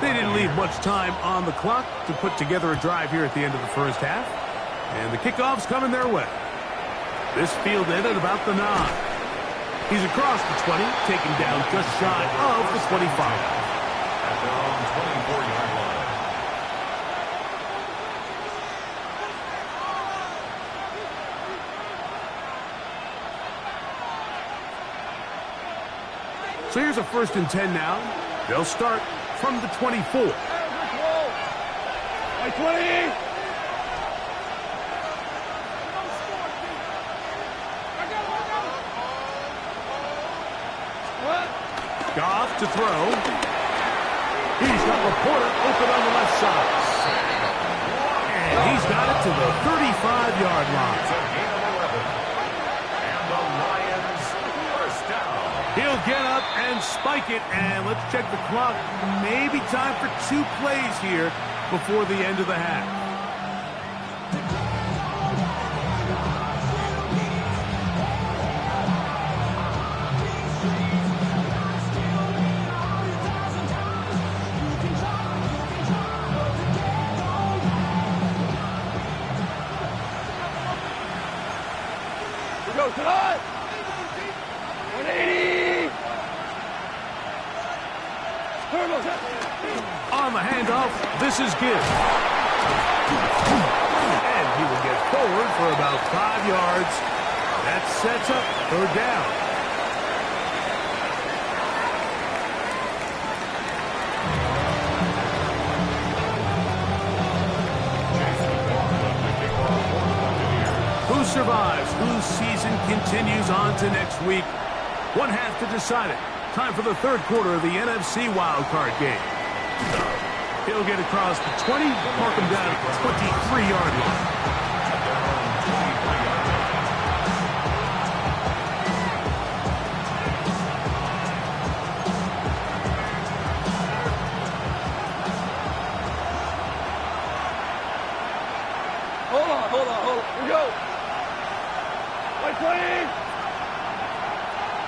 They didn't leave much time on the clock to put together a drive here at the end of the first half. And the kickoff's coming their way. This fielded at about the 9. He's across the 20, taken down just shy of the 25. At their own 24-yard line. So here's a 1st and 10 now. They'll start from the 24. 20. Goff to throw. He's got Laporta open on the left side. And he's got it to the 35-yard line. And the Lions first down. He'll get up and spike it, and let's check the clock. Maybe time for 2 plays here before the end of the half. Go tonight. 180. On the handoff, this is Gibbs. And he will get forward for about 5 yards. That sets up 3rd down. Who survives? Whose season continues on to next week? 1 half to decide it. Time for the 3rd quarter of the NFC wildcard game. He'll get across the 20, mark him down at the 23-yard line. Hold on. Here we go. 120.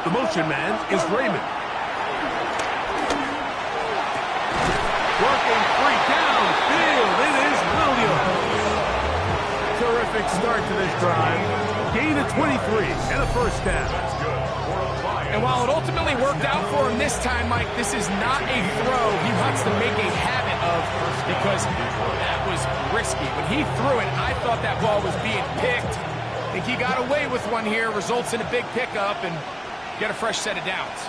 The motion man is Raymond. Working free downfield. It is Williams. Terrific start to this drive. Gain of 23 and a 1st down. That's good. And while it ultimately worked out for him this time, Mike, this is not a throw he wants to make a habit of because that was risky. When he threw it, I thought that ball was being picked. I think he got away with one here, results in a big pickup, and get a fresh set of downs.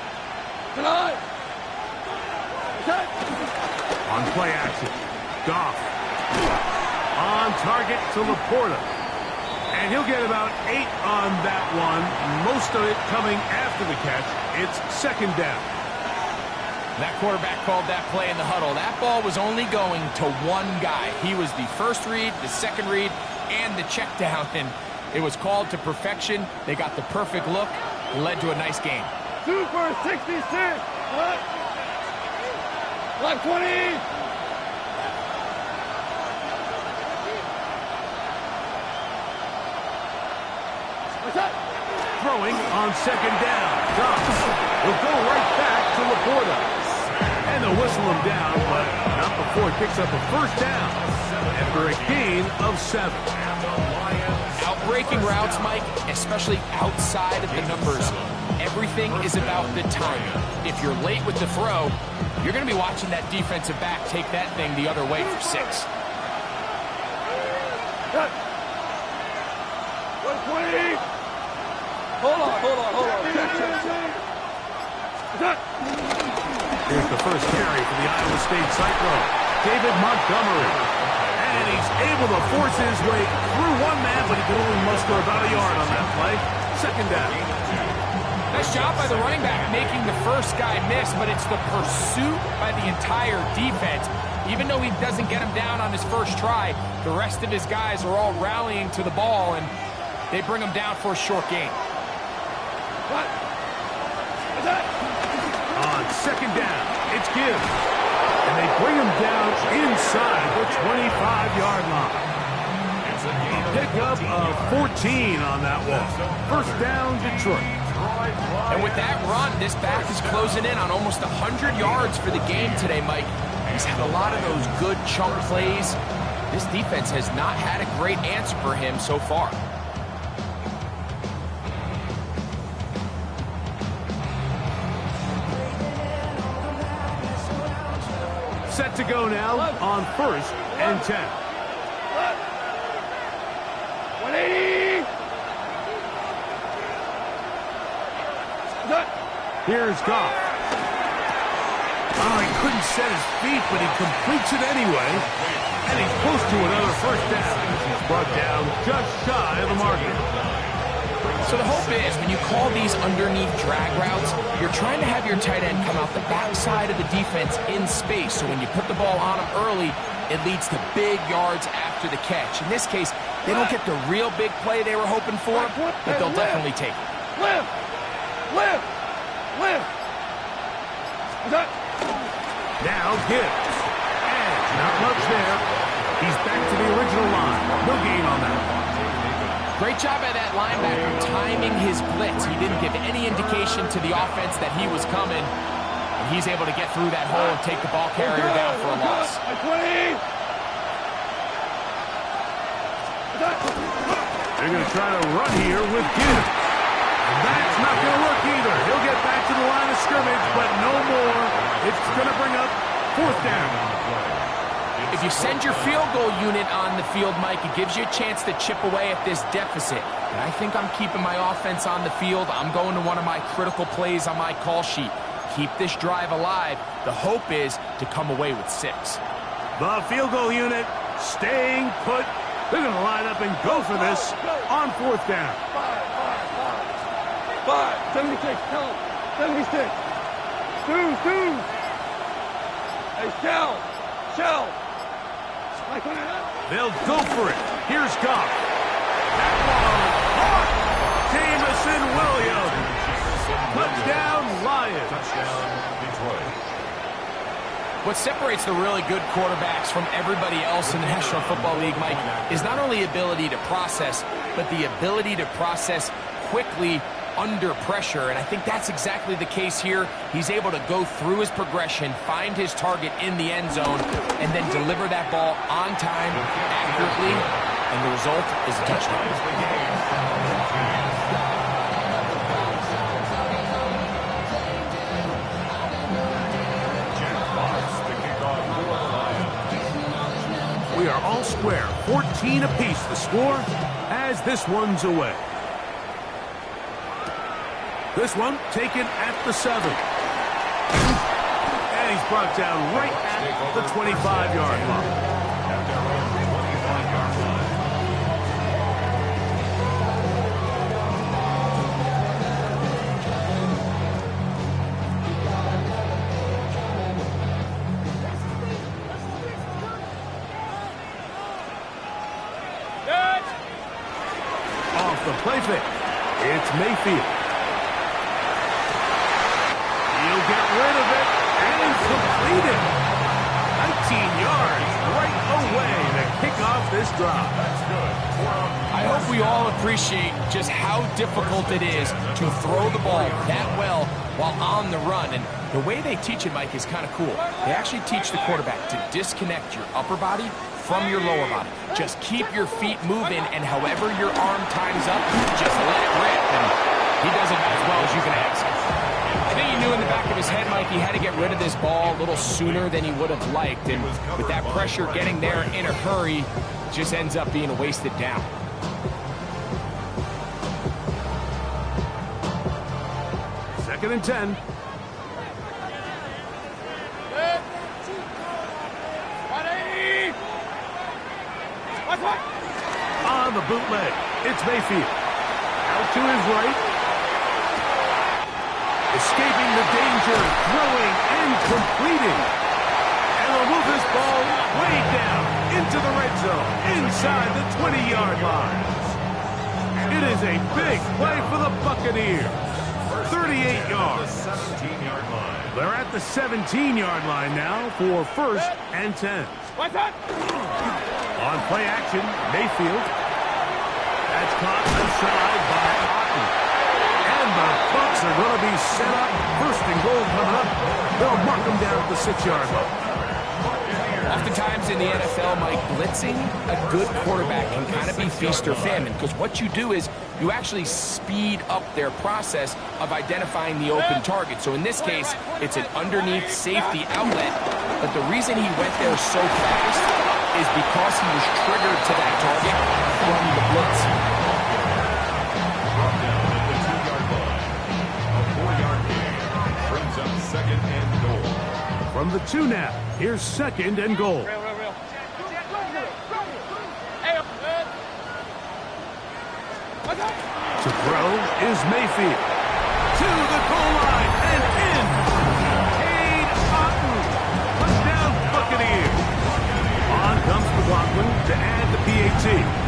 Tonight. On play action, Goff. On target to Laporta. And he'll get about 8 on that one. Most of it coming after the catch. It's 2nd down. That quarterback called that play in the huddle. That ball was only going to one guy. He was the first read, the second read, and the check down. And it was called to perfection. They got the perfect look. It led to a nice game. 2 for 66. What? 120. What's that? Throwing on 2nd down. Goff will go right back to Laporta. And they'll whistle him down, but not before he picks up a 1st down after a gain of 7. Outbreaking routes, Mike, especially outside of the numbers. Everything is about the timing. If you're late with the throw, you're going to be watching that defensive back take that thing the other way for 6. 120. Hold on. Here's the first carry for the Iowa State Cyclone, David Montgomery. And he's able to force his way through one man, but he can only muster about a yard on that play. 2nd down. Nice job by the running back making the first guy miss, but it's the pursuit by the entire defense. Even though he doesn't get him down on his first try, the rest of his guys are all rallying to the ball, and they bring him down for a short gain. What? What's that? On 2nd down, it's Gibbs. And they bring him down inside the 25-yard line. Pickup of 14 on that one. 1st down, Detroit. And with that run, this back is closing in on almost 100 yards for the game today, Mike. He's had a lot of those good chunk plays. This defense has not had a great answer for him so far. Set to go now on 1st and 10. 180. Here's Goff. Oh, he couldn't set his feet, but he completes it anyway. And he's close to another first down. He's brought down just shy of the marker. So the hope is when you call these underneath drag routes, you're trying to have your tight end come out the backside of the defense in space. So when you put the ball on him early, it leads to big yards after the catch. In this case, they don't get the real big play they were hoping for, but they'll definitely take it. Lift. Now Gibbs. And not much there. He's back to the original line. No gain on that. Great job by that linebacker timing his blitz. He didn't give any indication to the offense that he was coming. And he's able to get through that hole and take the ball carrier down for a loss. 20. They're going to try to run here with Gibbs. And that's not going to work either. He'll get back to the line of scrimmage, but no more. It's going to bring up 4th down. If you send your field goal unit on the field, Mike, it gives you a chance to chip away at this deficit. And I think I'm keeping my offense on the field. I'm going to one of my critical plays on my call sheet. Keep this drive alive. The hope is to come away with 6. The field goal unit staying put. They're going to line up and go for this on 4th down. 5. 76. Tell him. 76. Two. Hey, Shell. They'll go for it. Here's Goff. That one caught. Jameson Williams. Touchdown, Lions. Touchdown, Detroit. What separates the really good quarterbacks from everybody else in the National Football League, Mike, is not only ability to process, but the ability to process quickly under pressure, and I think that's exactly the case here. He's able to go through his progression, find his target in the end zone, and then deliver that ball on time, accurately, and the result is a touchdown. We are all square, 14 apiece the score as this one's away. This one taken at the 7. And he's brought down right at the 25-yard line. At their own 25-yard line. Off the play fake, it's Mayfield. He'll get rid of it and complete it. 19 yards right away to kick off this drive. That's good. I hope we all appreciate just how difficult it is to throw the ball that well while on the run. And the way they teach it, Mike, is kind of cool. They actually teach the quarterback to disconnect your upper body from your lower body. Just keep your feet moving, and however your arm times up, just let it rip. And he does it as well as you can ask. I think he knew in the back of his head, Mike, he had to get rid of this ball a little sooner than he would have liked. And with that pressure getting there in a hurry, it just ends up being a wasted down. Second and 10. On the bootleg, it's Mayfield. Out to his right. Escaping the danger, throwing and completing. And they'll move this ball way down into the red zone, inside the 20-yard line. It is a big play for the Buccaneers. 38 yards. 17-yard line. They're at the 17-yard line now for 1st and 10. On play action, Mayfield. That's caught inside by Otten. And the Bucs are going to be set up. 1st and goal coming up. They'll mark them down at the 6-yard line. Oftentimes in the NFL, Mike, blitzing a good quarterback can kind of be feast or famine, because what you do is you actually speed up their process of identifying the open target. So in this case, it's an underneath safety outlet, but the reason he went there so fast is because he was triggered to that target from the blitz. Second and goal. From the 2 now, here's second and goal. To throw is Mayfield. To the goal line and in. Cade Otton. Touchdown Buccaneers. On comes McLaughlin to add the PAT.